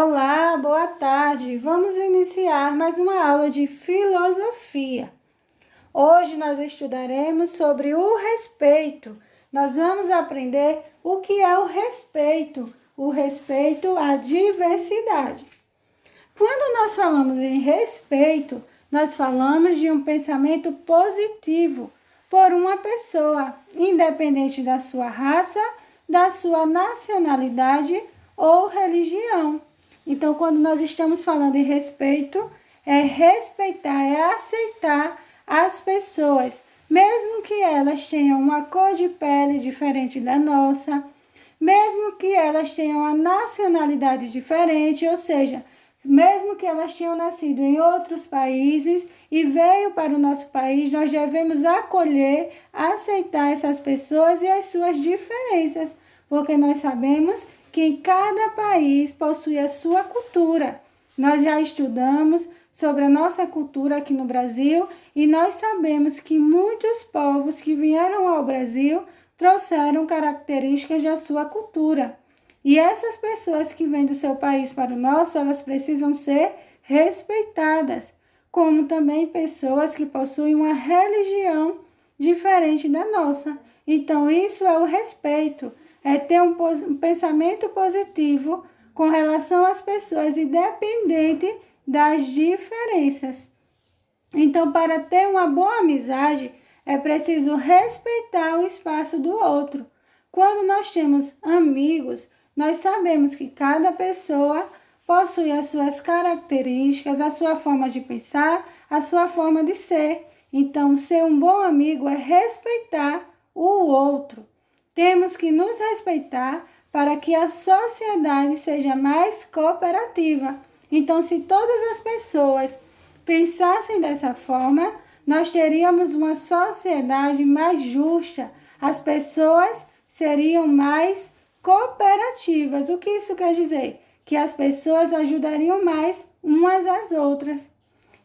Olá, boa tarde. Vamos iniciar mais uma aula de filosofia. Hoje nós estudaremos sobre o respeito. Nós vamos aprender o que é o respeito à diversidade. Quando nós falamos em respeito, nós falamos de um pensamento positivo por uma pessoa, independente da sua raça, da sua nacionalidade ou religião. Então, quando nós estamos falando em respeito, é respeitar, é aceitar as pessoas, mesmo que elas tenham uma cor de pele diferente da nossa, mesmo que elas tenham uma nacionalidade diferente, ou seja, mesmo que elas tenham nascido em outros países e veio para o nosso país, nós devemos acolher, aceitar essas pessoas e as suas diferenças, porque nós sabemos que em cada país possui a sua cultura. Nós já estudamos sobre a nossa cultura aqui no Brasil e nós sabemos que muitos povos que vieram ao Brasil trouxeram características da sua cultura. E essas pessoas que vêm do seu país para o nosso, elas precisam ser respeitadas, como também pessoas que possuem uma religião diferente da nossa. Então, isso é o respeito. É ter um pensamento positivo com relação às pessoas, independente das diferenças. Então, para ter uma boa amizade, é preciso respeitar o espaço do outro. Quando nós temos amigos, nós sabemos que cada pessoa possui as suas características, a sua forma de pensar, a sua forma de ser. Então, ser um bom amigo é respeitar o outro. Temos que nos respeitar para que a sociedade seja mais cooperativa. Então, se todas as pessoas pensassem dessa forma, nós teríamos uma sociedade mais justa. As pessoas seriam mais cooperativas. O que isso quer dizer? Que as pessoas ajudariam mais umas às outras.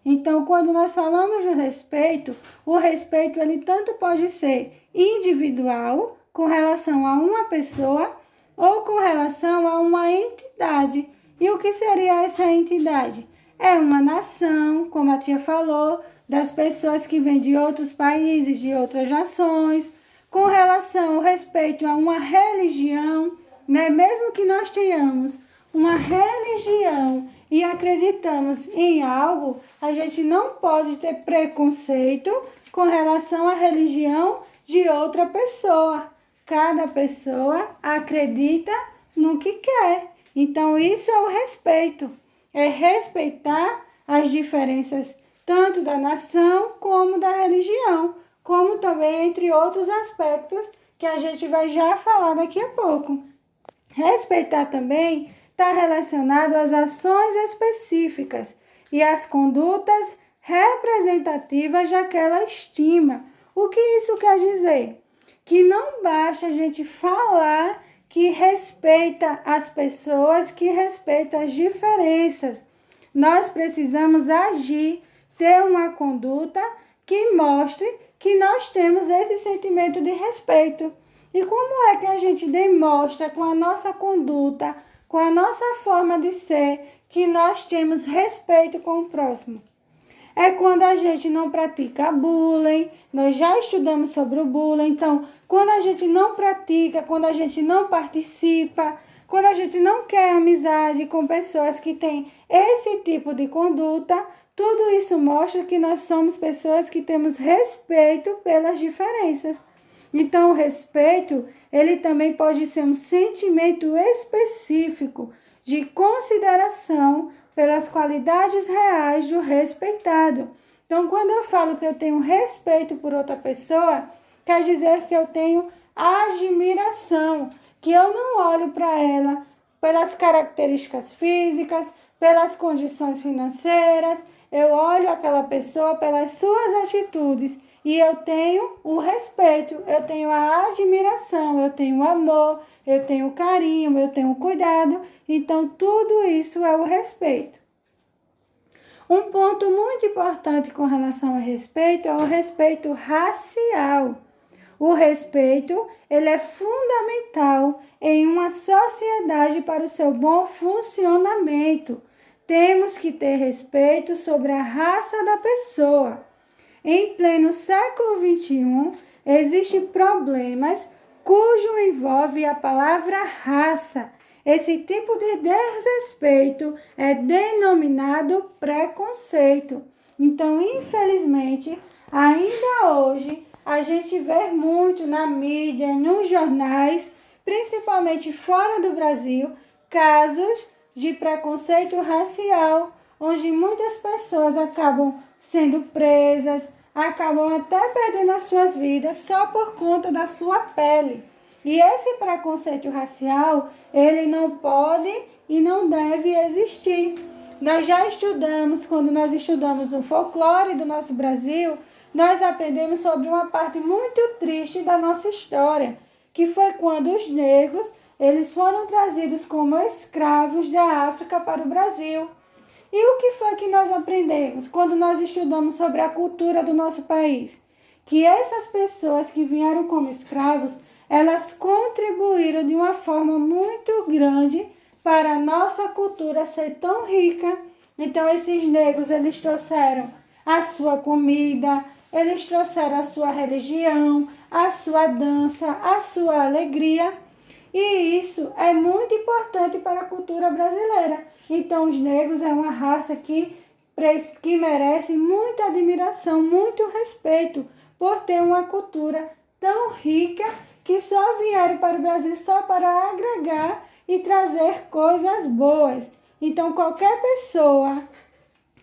Então, quando nós falamos do respeito, o respeito ele tanto pode ser individual, com relação a uma pessoa, ou com relação a uma entidade. E o que seria essa entidade? É uma nação, como a tia falou, das pessoas que vêm de outros países, de outras nações, com relação ao respeito a uma religião, né? Mesmo que nós tenhamos uma religião e acreditamos em algo, a gente não pode ter preconceito com relação à religião de outra pessoa. Cada pessoa acredita no que quer. Então, isso é o respeito. É respeitar as diferenças tanto da nação como da religião, como também entre outros aspectos que a gente vai já falar daqui a pouco. Respeitar também está relacionado às ações específicas e às condutas representativas daquela estima. O que isso quer dizer? Que não basta a gente falar que respeita as pessoas, que respeita as diferenças. Nós precisamos agir, ter uma conduta que mostre que nós temos esse sentimento de respeito. E como é que a gente demonstra com a nossa conduta, com a nossa forma de ser, que nós temos respeito com o próximo? É quando a gente não pratica bullying, nós já estudamos sobre o bullying, então, quando a gente não pratica, quando a gente não participa, quando a gente não quer amizade com pessoas que têm esse tipo de conduta, tudo isso mostra que nós somos pessoas que temos respeito pelas diferenças. Então, o respeito, ele também pode ser um sentimento específico de consideração pelas qualidades reais do respeitado. Então, quando eu falo que eu tenho respeito por outra pessoa, quer dizer que eu tenho admiração, que eu não olho para ela pelas características físicas, pelas condições financeiras, eu olho aquela pessoa pelas suas atitudes e eu tenho o respeito, eu tenho a admiração, eu tenho o amor, eu tenho o carinho, eu tenho o cuidado. Então, tudo isso é o respeito. Um ponto muito importante com relação ao respeito é o respeito racial. O respeito, ele é fundamental em uma sociedade para o seu bom funcionamento. Temos que ter respeito sobre a raça da pessoa. Em pleno século XXI, existem problemas cujo envolve a palavra raça. Esse tipo de desrespeito é denominado preconceito. Então, infelizmente, ainda hoje, a gente vê muito na mídia, nos jornais, principalmente fora do Brasil, casos de preconceito racial, onde muitas pessoas acabam sendo presas, acabam até perdendo as suas vidas só por conta da sua pele. E esse preconceito racial, ele não pode e não deve existir. Nós já estudamos, quando nós estudamos o folclore do nosso Brasil, nós aprendemos sobre uma parte muito triste da nossa história, que foi quando os negros, eles foram trazidos como escravos da África para o Brasil. E o que foi que nós aprendemos quando nós estudamos sobre a cultura do nosso país? Que essas pessoas que vieram como escravos, elas contribuíram de uma forma muito grande para a nossa cultura ser tão rica. Então, esses negros, eles trouxeram a sua comida, eles trouxeram a sua religião, a sua dança, a sua alegria. E isso é muito importante para a cultura brasileira. Então, os negros é uma raça que merece muita admiração, muito respeito, por ter uma cultura tão rica que só vieram para o Brasil só para agregar e trazer coisas boas. Então, qualquer pessoa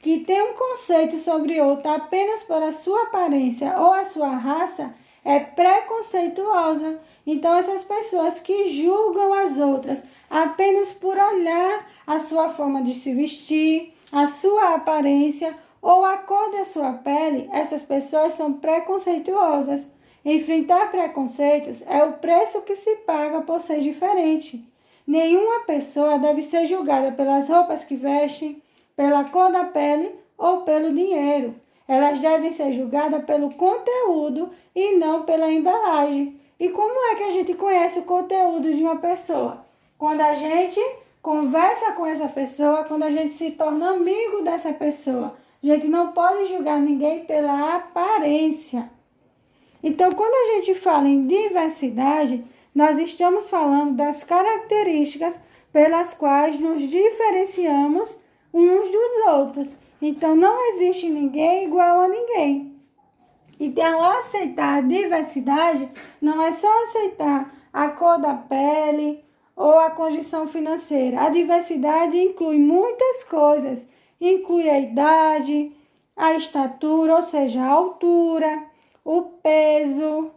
que tem um conceito sobre outra apenas pela sua aparência ou a sua raça é preconceituosa. Então, essas pessoas que julgam as outras apenas por olhar a sua forma de se vestir, a sua aparência ou a cor da sua pele, essas pessoas são preconceituosas. Enfrentar preconceitos é o preço que se paga por ser diferente. Nenhuma pessoa deve ser julgada pelas roupas que vestem, pela cor da pele ou pelo dinheiro. Elas devem ser julgadas pelo conteúdo e não pela embalagem. E como é que a gente conhece o conteúdo de uma pessoa? Quando a gente conversa com essa pessoa, quando a gente se torna amigo dessa pessoa. A gente não pode julgar ninguém pela aparência. Então, quando a gente fala em diversidade, nós estamos falando das características pelas quais nos diferenciamos uns dos outros. Então, não existe ninguém igual a ninguém. Então, aceitar a diversidade não é só aceitar a cor da pele ou a condição financeira. A diversidade inclui muitas coisas. Inclui a idade, a estatura, ou seja, a altura, o peso,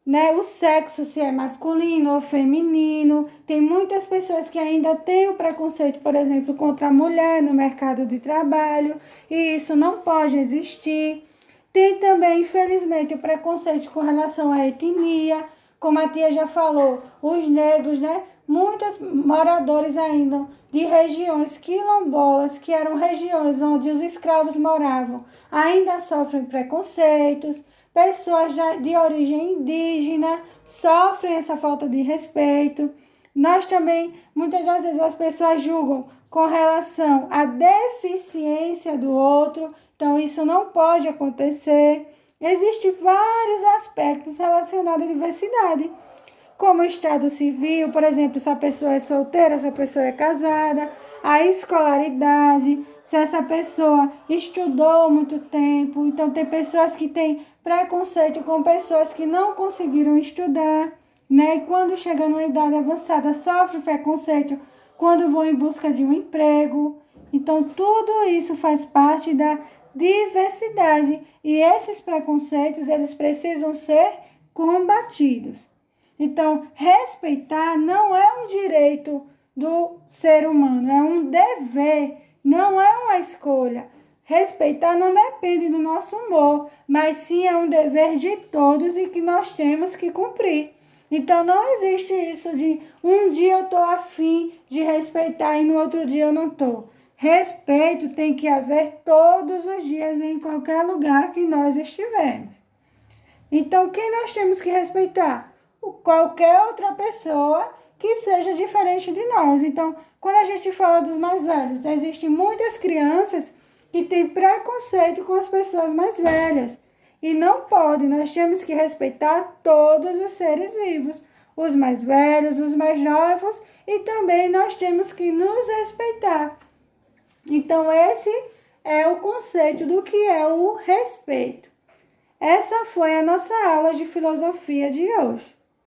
né? O sexo, se é masculino ou feminino. Tem muitas pessoas que ainda têm o preconceito, por exemplo, contra a mulher no mercado de trabalho, e isso não pode existir. Tem também, infelizmente, o preconceito com relação à etnia, como a tia já falou, os negros, né? Muitos moradores ainda de regiões quilombolas, que eram regiões onde os escravos moravam, ainda sofrem preconceitos. Pessoas de origem indígena sofrem essa falta de respeito. Nós também, muitas das vezes, as pessoas julgam com relação à deficiência do outro. Então, isso não pode acontecer. Existem vários aspectos relacionados à diversidade, como o estado civil, por exemplo, se a pessoa é solteira, se a pessoa é casada, a escolaridade, se essa pessoa estudou muito tempo. Então, tem pessoas que têm preconceito com pessoas que não conseguiram estudar, né? E quando chegam numa idade avançada, sofrem preconceito quando vão em busca de um emprego. Então, tudo isso faz parte da diversidade. E esses preconceitos, eles precisam ser combatidos. Então, respeitar não é um direito do ser humano, é um dever, não é uma escolha. Respeitar não depende do nosso humor, mas sim é um dever de todos e que nós temos que cumprir. Então, não existe isso de um dia eu estou afim de respeitar e no outro dia eu não estou. Respeito tem que haver todos os dias em qualquer lugar que nós estivermos. Então, quem nós temos que respeitar? Qualquer outra pessoa que seja diferente de nós. Então, quando a gente fala dos mais velhos, existem muitas crianças que têm preconceito com as pessoas mais velhas. E não pode, nós temos que respeitar todos os seres vivos, os mais velhos, os mais novos, e também nós temos que nos respeitar. Então, esse é o conceito do que é o respeito. Essa foi a nossa aula de filosofia de hoje.